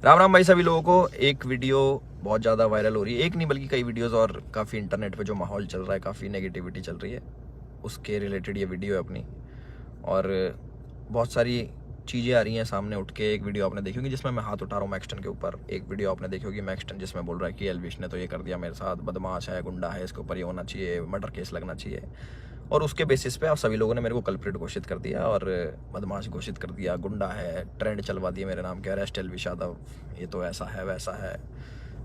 राम राम भाई सभी लोगों को। एक वीडियो बहुत ज़्यादा वायरल हो रही है, एक नहीं बल्कि कई वीडियोस, और काफ़ी इंटरनेट पे जो माहौल चल रहा है, काफ़ी नेगेटिविटी चल रही है, उसके रिलेटेड ये वीडियो है अपनी। और बहुत सारी चीज़ें आ रही हैं सामने उठ के। एक वीडियो आपने देखी होगी जिसमें मैं हाथ उठा रहा हूँ मैक्सटन के ऊपर। एक वीडियो आपने देखी होगी मैक्सटन जिसमें बोल रहा है कि एल्विश ने तो ये कर दिया मेरे साथ, बदमाश है, गुंडा है, इसके ऊपर ये होना चाहिए, मर्डर केस लगना चाहिए। और उसके बेसिस पे आप सभी लोगों ने मेरे को कल्प्रिट घोषित कर दिया और बदमाश घोषित कर दिया, गुंडा है, ट्रेंड चलवा दिया मेरे नाम के, अरेस्ट एल्विश यादव, ये तो ऐसा है वैसा है,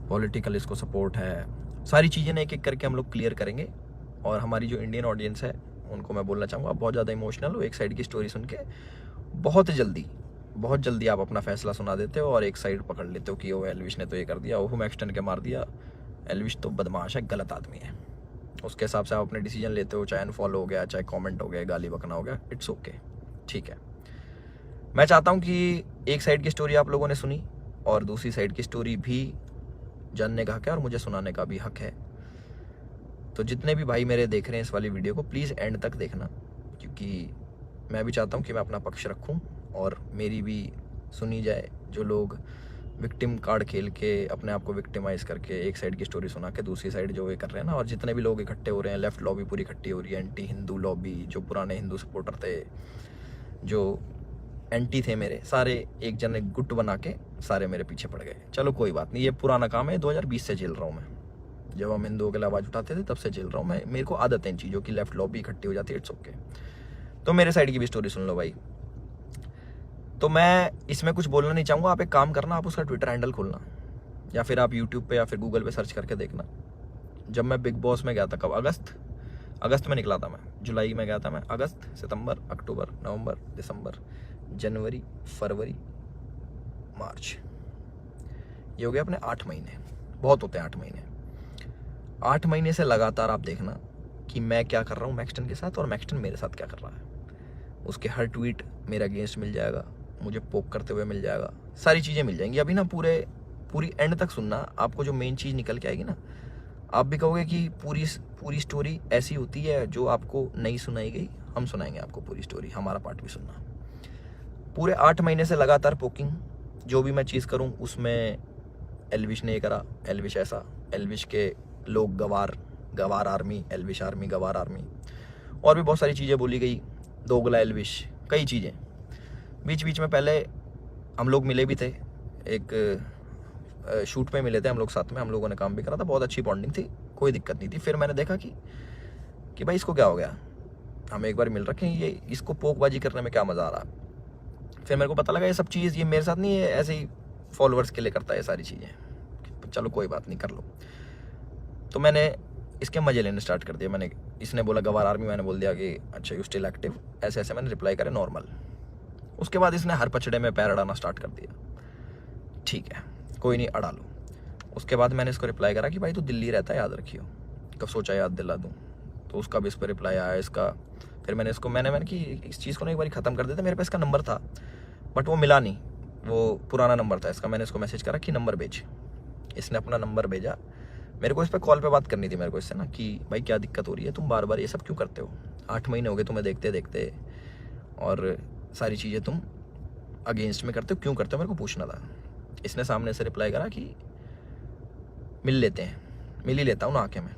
पॉलिटिकल इसको सपोर्ट है। सारी चीज़ें ना एक एक करके हम लोग क्लियर करेंगे। और हमारी जो इंडियन ऑडियंस है उनको मैं बोलना चाहूँगा, आप बहुत ज़्यादा इमोशनल हो। एक साइड की स्टोरी सुन के बहुत जल्दी आप अपना फैसला सुना देते हो और एक साइड पकड़ लेते हो कि वो एल्विश ने तो ये कर दिया, वो मैक्सटन के मार दिया, एल्विश तो बदमाश है, गलत आदमी है। उसके हिसाब से आप अपने डिसीजन लेते हो, चाहे अनफॉलो हो गया, चाहे कमेंट हो गया, गाली बकना हो गया, इट्स ओके, ठीक है। मैं चाहता हूँ कि एक साइड की स्टोरी आप लोगों ने सुनी और दूसरी साइड की स्टोरी भी जानने का हक है और मुझे सुनाने का भी हक है। तो जितने भी भाई मेरे देख रहे हैं इस वाली वीडियो को, प्लीज़ एंड तक देखना, क्योंकि मैं भी चाहता हूँ कि मैं अपना पक्ष रखूँ और मेरी भी सुनी जाए। जो लोग विक्टिम कार्ड खेल के अपने आप को विक्टिमाइज करके एक साइड की स्टोरी सुना के दूसरी साइड जो ये कर रहे हैं ना, और जितने भी लोग इकट्ठे हो रहे हैं, लेफ्ट लॉबी पूरी इकट्ठी हो रही है, एंटी हिंदू लॉबी, जो पुराने हिंदू सपोर्टर थे, जो एंटी थे मेरे, सारे एक जन एक गुट बना के सारे मेरे पीछे पड़ गए। चलो कोई बात नहीं, ये पुराना काम है, 2020 से झेल रहा हूँ मैं। जब हम हिंदुओं के लिए आवाज़ उठाते थे तब से झेल रहा हूँ मैं। मेरे को आदत है इन चीज़ों की, लेफ्ट लॉबी इकट्ठी हो जाती है, इट्स ओके। तो मेरे साइड की भी स्टोरी सुन लो भाई। तो मैं इसमें कुछ बोलना नहीं चाहूँगा, आप एक काम करना, आप उसका ट्विटर हैंडल खोलना या फिर आप यूट्यूब पे या फिर गूगल पे सर्च करके देखना। जब मैं बिग बॉस में गया था, कब, अगस्त में निकला था मैं, जुलाई में गया था मैं, अगस्त, सितंबर, अक्टूबर, नवंबर, दिसंबर, जनवरी, फरवरी, मार्च, ये हो गया अपने 8 महीने। बहुत होते हैं 8 महीने। 8 महीने से लगातार आप देखना कि मैं क्या कर रहा हूँ मैक्सटन के साथ और मैक्सटन मेरे साथ क्या कर रहा है। उसके हर ट्वीट मेरे अगेंस्ट मिल जाएगा, मुझे पोक करते हुए मिल जाएगा, सारी चीज़ें मिल जाएंगी। अभी ना पूरी एंड तक सुनना, आपको जो मेन चीज़ निकल के आएगी ना, आप भी कहोगे कि पूरी स्टोरी ऐसी होती है जो आपको नहीं सुनाई गई। हम सुनाएंगे आपको पूरी स्टोरी, हमारा पार्ट भी सुनना। पूरे 8 महीने से लगातार पोकिंग, जो भी मैं चीज़ करूँ उसमें एल्विश ने ये करा, एल्विश ऐसा, एल्विश के लोग गवार आर्मी, एल्विश आर्मी, गवार आर्मी, और भी बहुत सारी चीज़ें बोली गई, दोगला एल्विश, कई चीज़ें। बीच बीच में पहले हम लोग मिले भी थे, एक शूट पे मिले थे हम लोग साथ में, हम लोगों ने काम भी करा था, बहुत अच्छी बॉन्डिंग थी, कोई दिक्कत नहीं थी। फिर मैंने देखा कि भाई इसको क्या हो गया, हम एक बार मिल रखे हैं, ये इसको पोकबाजी करने में क्या मज़ा आ रहा। फिर मेरे को पता लगा ये सब चीज़ ये मेरे साथ नहीं है, ऐसे ही फॉलोअर्स के लिए करता है ये सारी चीज़ें। चलो कोई बात नहीं, कर लो। तो मैंने इसके मज़े लेने स्टार्ट कर दिया। इसने बोला गवार आर्मी, मैंने बोल दिया कि अच्छा यू स्टिल एक्टिव, ऐसे ऐसे मैंने रिप्लाई करे नॉर्मल। उसके बाद इसने हर पचड़े में पैर अड़ाना स्टार्ट कर दिया। ठीक है, कोई नहीं, अड़ा लो। उसके बाद मैंने इसको रिप्लाई करा कि भाई तू दिल्ली रहता है, याद रखियो। कब सोचा याद दिला दूँ, तो उसका भी इस पर रिप्लाई आया इसका। फिर मैंने इसको मैंने कि इस चीज़ को ना एक बार ख़त्म कर देते। मेरे पास इसका नंबर था बट वो मिला नहीं, वो पुराना नंबर था इसका। मैंने इसको मैसेज करा कि नंबर भेज। इसने अपना नंबर भेजा। मेरे को इस पर कॉल पे बात करनी थी मेरे को इससे ना, कि भाई क्या दिक्कत हो रही है, तुम बार बार ये सब क्यों करते हो, 8 महीने हो गए तुम्हें देखते देखते, और सारी चीज़ें तुम अगेंस्ट में करते हो, क्यों करते हो, मेरे को पूछना था। इसने सामने से रिप्लाई करा कि मिल लेते हैं, मिल ही लेता हूँ ना आके मैं।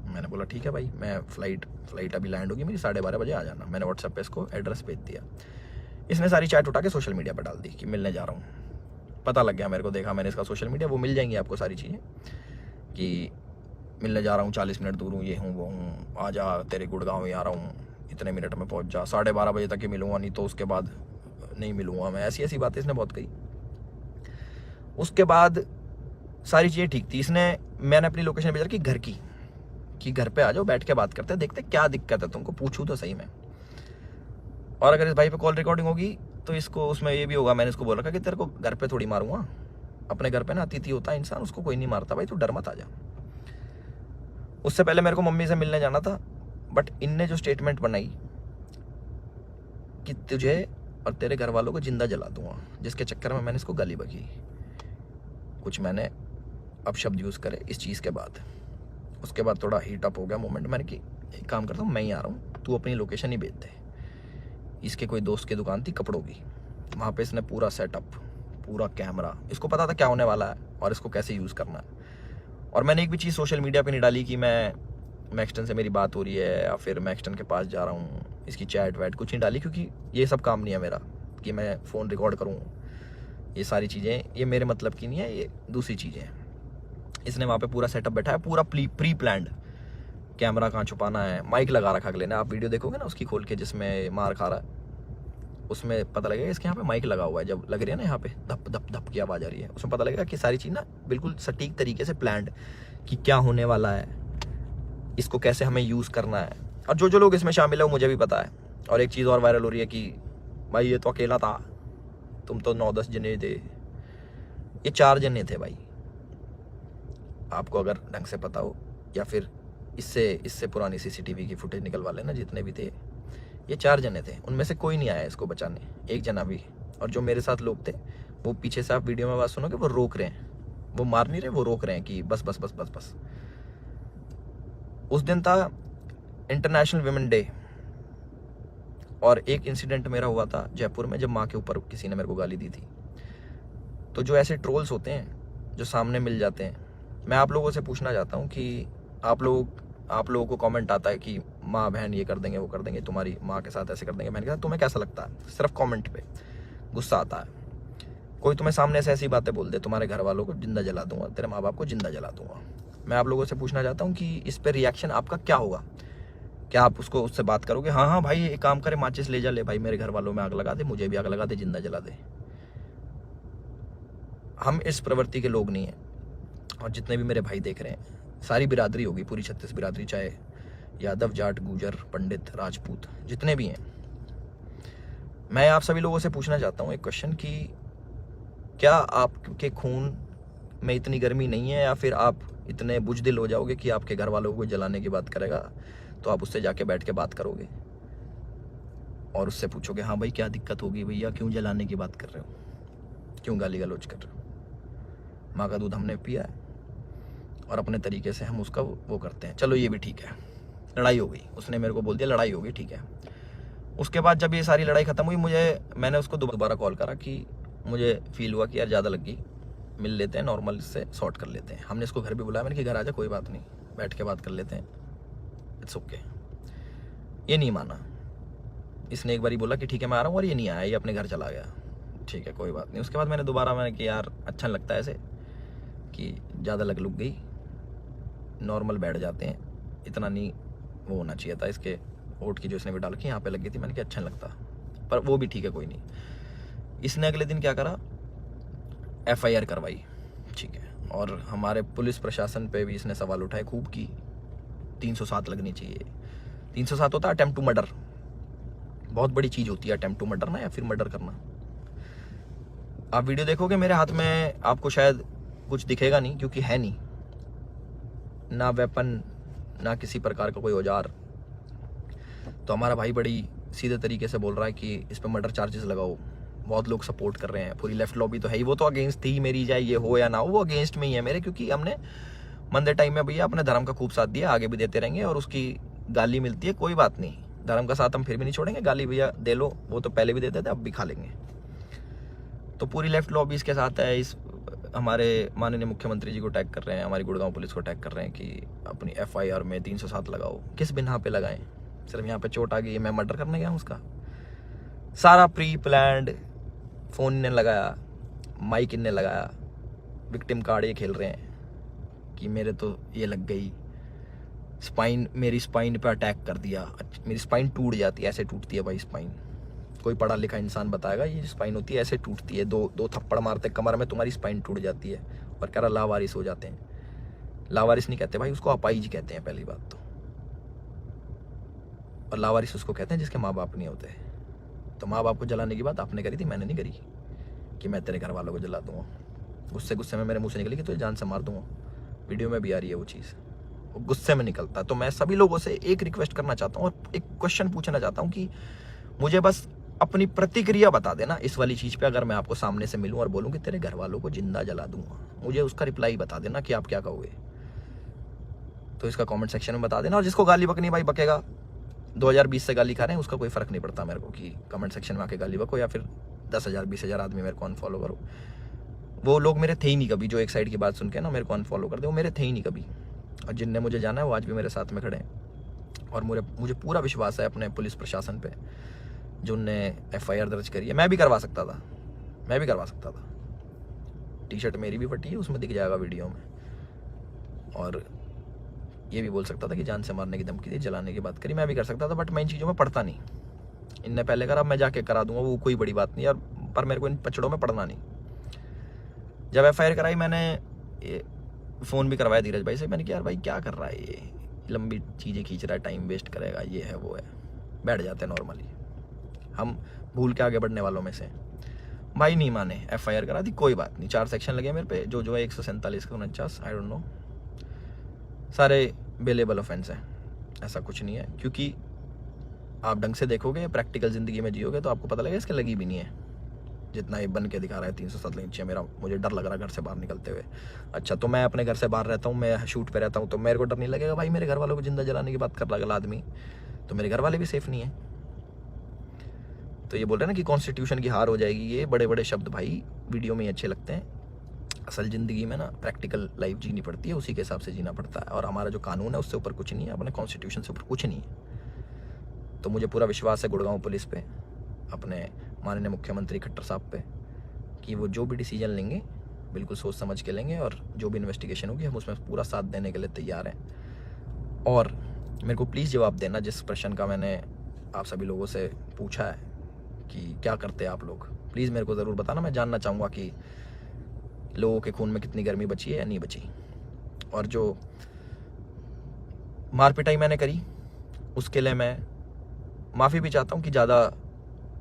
मैंने बोला ठीक है भाई, मैं फ्लाइट अभी लैंड होगी मेरी, 12:30 बजे आ जाना। मैंने व्हाट्सएप पे इसको एड्रेस भेज दिया। इसने सारी चैट उठा के सोशल मीडिया पर डाल दी कि मिलने जा रहा हूँ। पता लग गया मेरे को, देखा मैंने इसका सोशल मीडिया, वो मिल जाएंगी आपको सारी चीज़ें कि मिलने जा रहा हूँ, 40 मिनट दूर हूँ, ये हूँ वो हूँ, आ जा, तेरे गुड़गांव ही आ रहा हूँ, इतने मिनट में पहुँच जा, 12:30 बजे तक ही मिलूँगा, नहीं तो उसके बाद नहीं मिलूँगा मैं। ऐसी ऐसी बातें इसने बहुत कही। उसके बाद सारी चीज़ें ठीक थी। मैंने अपनी लोकेशन भेजा कि घर की, कि घर पे आ जाओ, बैठ के बात करते हैं, देखते क्या दिक्कत है तुमको, पूछूँ तो सही में। और अगर इस भाई पे कॉल रिकॉर्डिंग होगी तो इसको उसमें ये भी होगा, मैंने इसको बोल रखा कि तेरे को घर पे थोड़ी मारूंगा, अपने घर पे ना अतिथि होता है इंसान, उसको कोई नहीं मारता भाई, तू डर मत आ जा। उससे पहले मेरे को मम्मी से मिलने जाना था, बट इनने जो स्टेटमेंट बनाई कि तुझे और तेरे घर वालों को जिंदा जला दूंगा, जिसके चक्कर में मैंने इसको गाली बकी, कुछ मैंने अपशब्द यूज़ करे इस चीज़ के बाद। उसके बाद थोड़ा हीट अप हो गया मोमेंट। मैंने कि एक काम करता हूँ, मैं ही आ रहा हूँ, तू अपनी लोकेशन ही भेज दे। इसके कोई दोस्त की दुकान थी कपड़ों की, वहाँ पे इसने पूरा सेटअप, पूरा कैमरा, इसको पता था क्या होने वाला है और इसको कैसे यूज़ करना है। और मैंने एक भी चीज़ सोशल मीडिया पे नहीं डाली कि मैं मैक्सटन से मेरी बात हो रही है या फिर मैक्सटन के पास जा रहा हूँ, इसकी चैट वैट कुछ नहीं डाली, क्योंकि ये सब काम नहीं है मेरा कि मैं फ़ोन रिकॉर्ड करूँ। ये सारी चीज़ें ये मेरे मतलब की नहीं है, ये दूसरी चीज़ें हैं। इसने वहाँ पे पूरा सेटअप बैठा है, पूरा प्री प्लान्ड, कैमरा कहाँ छुपाना है, माइक लगा रखा अगले ने। आप वीडियो देखोगे ना उसकी खोल के जिसमें मार खा रहा है, उसमें पता लगेगा इसके यहाँ पे माइक लगा हुआ है। जब लग रही है ना यहाँ पे धप धप धप की आवाज़ आ रही है, उसमें पता लगेगा कि सारी चीज़ ना बिल्कुल सटीक तरीके से प्लान्ड, कि क्या होने वाला है, इसको कैसे हमें यूज़ करना है। और जो जो लोग इसमें शामिल है वो मुझे भी पता है। और एक चीज़ और वायरल हो रही है कि भाई ये तो अकेला था, तुम तो 9-10 जने थे। ये 4 जने थे भाई, आपको अगर ढंग से पता हो, या फिर इससे पुरानी CCTV की फुटेज निकलवा लेना, जितने भी थे ये 4 जने थे। उनमें से कोई नहीं आया इसको बचाने, एक जना भी। और जो मेरे साथ लोग थे वो पीछे से, आप वीडियो में बात सुनोगे, वो रोक रहे हैं, वो मार नहीं रहे, वो रोक रहे हैं कि बस बस बस बस बस। उस दिन था इंटरनेशनल विमेन डे, और एक इंसिडेंट मेरा हुआ था जयपुर में, जब माँ के ऊपर किसी ने मेरे को गाली दी थी। तो जो ऐसे ट्रोल्स होते हैं जो सामने मिल जाते हैं, मैं आप लोगों से पूछना चाहता हूँ कि आप लोगों को कमेंट आता है कि माँ बहन ये कर देंगे वो कर देंगे, तुम्हारी माँ के साथ ऐसे कर देंगे। मैंने कहा तुम्हें कैसा लगता है? सिर्फ कमेंट पे गुस्सा आता है। कोई तुम्हें सामने से ऐसी बातें बोल दे, तुम्हारे घर वालों को जिंदा जला दूंगा, तेरे माँ बाप को जिंदा जला दूंगा। मैं आप लोगों से पूछना चाहता हूँ कि इस पर रिएक्शन आपका क्या होगा? क्या आप उससे बात करोगे, हाँ हाँ भाई एक काम करे, माचिस ले जा, ले भाई मेरे घर वालों में आग लगा दे, मुझे भी आग लगा दे, जिंदा जला दे? हम इस प्रवृत्ति के लोग नहीं हैं। और जितने भी मेरे भाई देख रहे हैं, सारी बिरादरी होगी, पूरी 36 बिरादरी, चाहे यादव, जाट, गुजर, पंडित, राजपूत, जितने भी हैं, मैं आप सभी लोगों से पूछना चाहता हूँ एक क्वेश्चन कि क्या आपके खून में इतनी गर्मी नहीं है, या फिर आप इतने बुजदिल हो जाओगे कि आपके घर वालों को जलाने की बात करेगा तो आप उससे जाके बैठ के बात करोगे और उससे पूछोगे, हाँ भाई क्या दिक्कत होगी भैया, क्यों जलाने की बात कर रहे हो, क्यों गाली गलौज कर रहे हो? माँ का दूध हमने पिया है और अपने तरीके से हम उसका वो करते हैं। चलो ये भी ठीक है, लड़ाई हो गई, उसने मेरे को बोल दिया लड़ाई हो गई, ठीक है। उसके बाद जब ये सारी लड़ाई ख़त्म हुई, मैंने उसको दोबारा कॉल करा कि मुझे फील हुआ कि यार ज़्यादा लग गई, मिल लेते हैं, नॉर्मल इससे सॉर्ट कर लेते हैं। हमने इसको घर भी बुलाया, मैंने कि घर आ जा, कोई बात नहीं, बैठ के बात कर लेते हैं, इट्स ओके। ये नहीं माना, इसने एक बार बोला कि ठीक है मैं आ रहा हूँ, और ये नहीं आया, ये अपने घर चला गया। ठीक है कोई बात नहीं। उसके बाद मैंने कि यार अच्छा नहीं लगता ऐसे कि ज़्यादा लग गई, नॉर्मल बैठ जाते हैं, इतना नहीं वो होना चाहिए था। इसके वोट की जो इसने भी डाल के यहाँ पे लग गई थी, मैंने कहा अच्छा नहीं लगता, पर वो भी ठीक है कोई नहीं। इसने अगले दिन क्या करा, FIR करवाई, ठीक है। और हमारे पुलिस प्रशासन पे भी इसने सवाल उठाए खूब की 307 लगनी चाहिए। 307 होता है अटेम्प्ट टू मर्डर, बहुत बड़ी चीज़ होती है अटेम्प्ट टू मर्डर ना, या फिर मर्डर करना। आप वीडियो देखोगे मेरे हाथ में, आपको शायद कुछ दिखेगा नहीं, क्योंकि है नहीं ना वेपन, ना किसी प्रकार का कोई औजार। तो हमारा भाई बड़ी सीधे तरीके से बोल रहा है कि इस पर मर्डर चार्जेस लगाओ। बहुत लोग सपोर्ट कर रहे हैं, पूरी लेफ्ट लॉबी तो है ही, वो तो अगेंस्ट थी मेरी, चाहे ये हो या ना हो, वो अगेंस्ट में ही है मेरे, क्योंकि हमने मंदे टाइम में भैया अपने धर्म का खूब साथ दिया, आगे भी देते रहेंगे। और उसकी गाली मिलती है, कोई बात नहीं, धर्म का साथ हम फिर भी नहीं छोड़ेंगे, गाली भैया दे लो, वो तो पहले भी देते थे, अब भी खा लेंगे। तो पूरी लेफ्ट लॉबी इसके साथ है। इस हमारे माननीय मुख्यमंत्री जी को टैग कर रहे हैं, हमारी गुड़गांव पुलिस को टैग कर रहे हैं कि अपनी FIR में 307 लगाओ। किस बिना पे लगाएं? सिर्फ यहाँ पे चोट आ गई, मैं मर्डर करने गया हूँ उसका? सारा प्री प्लान्ड, फ़ोन इनने लगाया, माइक इनने लगाया, विक्टिम कार्ड ये खेल रहे हैं कि मेरे तो ये लग गई, स्पाइन, मेरी स्पाइन पे अटैक कर दिया, मेरी स्पाइन टूट जाती है, ऐसे टूटती है भाई स्पाइन। कोई पढ़ा लिखा इंसान बताएगा ये स्पाइन होती है, ऐसे टूटती है, दो थप्पड़ मारते कमर में, तुम्हारी स्पाइन टूट जाती है। और कह रहा लावारिस हो जाते हैं। लावारिस नहीं कहते भाई, उसको अपाइज कहते हैं पहली बात तो। और लावारिस उसको कहते हैं जिसके माँ बाप नहीं होते। तो माँ बाप को जलाने की बात आपने करी थी, मैंने नहीं करी कि मैं तेरे घर वालों को जला दूंगा। गुस्से में मेरे मुँह से निकली कि तुझे जान से मार दूंगा। वीडियो में भी आ रही है वो चीज़, वो गुस्से में निकलता। तो मैं सभी लोगों से एक रिक्वेस्ट करना चाहता हूँ और एक क्वेश्चन पूछना चाहता हूँ कि मुझे बस अपनी प्रतिक्रिया बता देना इस वाली चीज़ पे। अगर मैं आपको सामने से मिलूं और बोलूं कि तेरे घर वालों को जिंदा जला दूंगा, मुझे उसका रिप्लाई बता देना कि आप क्या कहोगे। तो इसका कमेंट सेक्शन में बता देना। और जिसको गाली बकनी भाई बकेगा, 2020 से गाली खा रहे हैं, उसका कोई फ़र्क नहीं पड़ता मेरे को कि कमेंट सेक्शन में आके गाली बको या फिर 10,000 20,000 आदमी मेरे को अनफॉलो करो। वो लोग मेरे थे ही नहीं कभी, जो एक साइड की बात सुन के ना मेरे को अनफॉलो कर दे, वो मेरे थे ही नहीं कभी। और जिनने मुझे जाना है वो आज भी मेरे साथ में खड़े हैं। और मुझे पूरा विश्वास है अपने पुलिस प्रशासन पे, जो उनने FIR दर्ज करी है। मैं भी करवा सकता था। टी शर्ट मेरी भी फटी है, उसमें दिख जाएगा वीडियो में। और ये भी बोल सकता था कि जान से मारने की धमकी दी, जलाने की बात करी, मैं भी कर सकता था, बट मैं इन चीज़ों में पढ़ता नहीं। इनने पहले करा, मैं जाके करा दूंगा, वो कोई बड़ी बात नहीं यार, पर मेरे को इन पचड़ों में पढ़ना नहीं। जब FIR कराई मैंने फ़ोन भी करवाया धीरज भाई से, मैंने कहा यार भाई क्या कर रहा है ये, लंबी चीज़ें खींच रहा है, टाइम वेस्ट करेगा, ये है वो है। बैठ जाते हैं नॉर्मली, हम भूल के आगे बढ़ने वालों में से। भाई नहीं माने, FIR करा दी, कोई बात नहीं। 4 सेक्शन लगे मेरे पे, जो है 147 का 49, आई डोंट नो, सारे बेलेबल ऑफेंस है, ऐसा कुछ नहीं है। क्योंकि आप ढंग से देखोगे, प्रैक्टिकल ज़िंदगी में जियोगे तो आपको पता लगेगा इसके लगी भी नहीं है, जितना ये बन के दिखा रहा है। 307 नीचे मेरा, मुझे डर लग रहा है घर से बाहर निकलते हुए। अच्छा, तो मैं अपने घर से बाहर रहता हूँ, मैं शूट पे रहता हूँ, तो मेरे को डर नहीं लगेगा भाई मेरे घर वालों को जिंदा जलाने की बात कर रहा आदमी, तो मेरे घर वाले भी सेफ नहीं है। तो ये बोल रहे हैं ना कि कॉन्स्टिट्यूशन की हार हो जाएगी, ये बड़े बड़े शब्द भाई वीडियो में ही अच्छे लगते हैं। असल ज़िंदगी में ना प्रैक्टिकल लाइफ जीनी पड़ती है, उसी के हिसाब से जीना पड़ता है। और हमारा जो कानून है उससे ऊपर कुछ नहीं है, अपने कॉन्स्टिट्यूशन से ऊपर कुछ नहीं है। तो मुझे पूरा विश्वास है गुड़गांव पुलिस पे, अपने माननीय मुख्यमंत्री खट्टर साहब पे, कि वो जो भी डिसीजन लेंगे बिल्कुल सोच समझ के लेंगे, और जो भी इन्वेस्टिगेशन होगी हम उसमें पूरा साथ देने के लिए तैयार हैं। और मेरे को प्लीज़ जवाब देना जिस प्रश्न का मैंने आप सभी लोगों से पूछा है कि क्या करते हैं आप लोग, प्लीज़ मेरे को ज़रूर बताना। मैं जानना चाहूँगा कि लोगों के खून में कितनी गर्मी बची है या नहीं बची। और जो मार पिटाई मैंने करी उसके लिए मैं माफ़ी भी चाहता हूँ कि ज़्यादा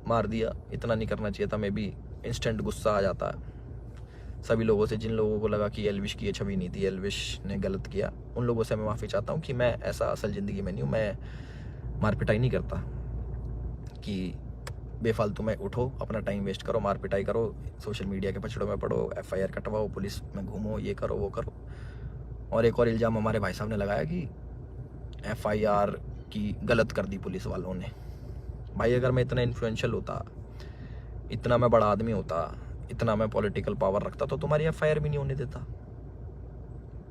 मार दिया, इतना नहीं करना चाहिए था। मैं भी इंस्टेंट गुस्सा आ जाता है सभी लोगों से, जिन लोगों को लगा कि एल्विश की ये छवि नहीं थी, एल्विश ने गलत किया, उन लोगों से मैं माफ़ी चाहता हूँ कि मैं ऐसा असल ज़िंदगी में नहीं हूँ। मैं मार पिटाई नहीं करता कि बेफालतू में उठो, अपना टाइम वेस्ट करो, मार पिटाई करो, सोशल मीडिया के पछड़ों में पड़ो, FIR कटवाओ, पुलिस में घूमो, ये करो वो करो। और एक और इल्ज़ाम हमारे भाई साहब ने लगाया कि FIR की गलत कर दी पुलिस वालों ने। भाई अगर मैं इतना इन्फ्लुएंशियल होता, इतना मैं बड़ा आदमी होता, इतना मैं पॉलिटिकल पावर रखता, तो तुम्हारी FIR भी नहीं होने देता।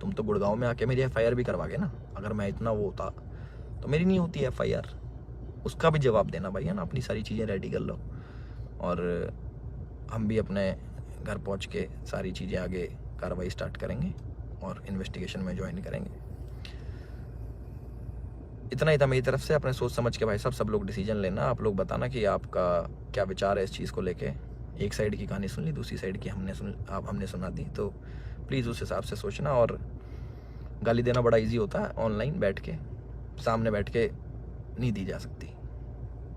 तुम तो गुड़गांव में आके मेरी FIR भी करवागे ना। अगर मैं इतना वो होता तो मेरी नहीं होती FIR, उसका भी जवाब देना भाई, है ना। अपनी सारी चीज़ें रेडी कर लो, और हम भी अपने घर पहुंच के सारी चीज़ें आगे कार्रवाई स्टार्ट करेंगे और इन्वेस्टिगेशन में ज्वाइन करेंगे। इतना ही था मेरी तरफ से। अपने सोच समझ के भाई साहब सब लोग डिसीजन लेना। आप लोग बताना कि आपका क्या विचार है इस चीज़ को लेके। एक साइड की कहानी सुन ली, दूसरी साइड की हमने सुना दी, तो प्लीज़ उस हिसाब से सोचना। और गाली देना बड़ा इजी होता है, ऑनलाइन बैठ के, सामने बैठ के नहीं दी जा सकती।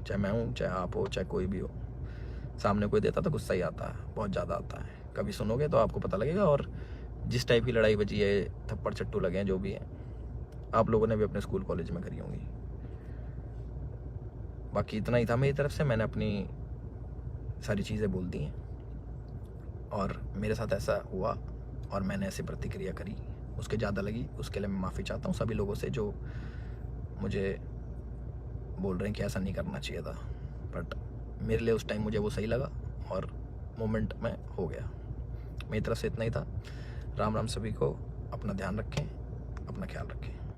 चाहे मैं हूँ, चाहे आप हो, चाहे कोई भी हो, सामने कोई देता तो गुस्सा ही आता है, बहुत ज़्यादा आता है। कभी सुनोगे तो आपको पता लगेगा। और जिस टाइप की लड़ाई बची है, थप्पड़ चट्टू लगे हैं, जो भी है, आप लोगों ने भी अपने स्कूल कॉलेज में करी होंगी। बाकी इतना ही था मेरी तरफ से। मैंने अपनी सारी चीज़ें बोल दी हैं, और मेरे साथ ऐसा हुआ और मैंने ऐसी प्रतिक्रिया करी, उसके ज़्यादा लगी, उसके लिए मैं माफ़ी चाहता हूँ सभी लोगों से जो मुझे बोल रहे हैं कि ऐसा नहीं करना चाहिए था। बट मेरे लिए उस टाइम मुझे वो सही लगा और मोमेंट में हो गया। मेरी तरफ से इतना ही था। राम राम सभी को। अपना ध्यान रखें, अपना ख्याल रखें।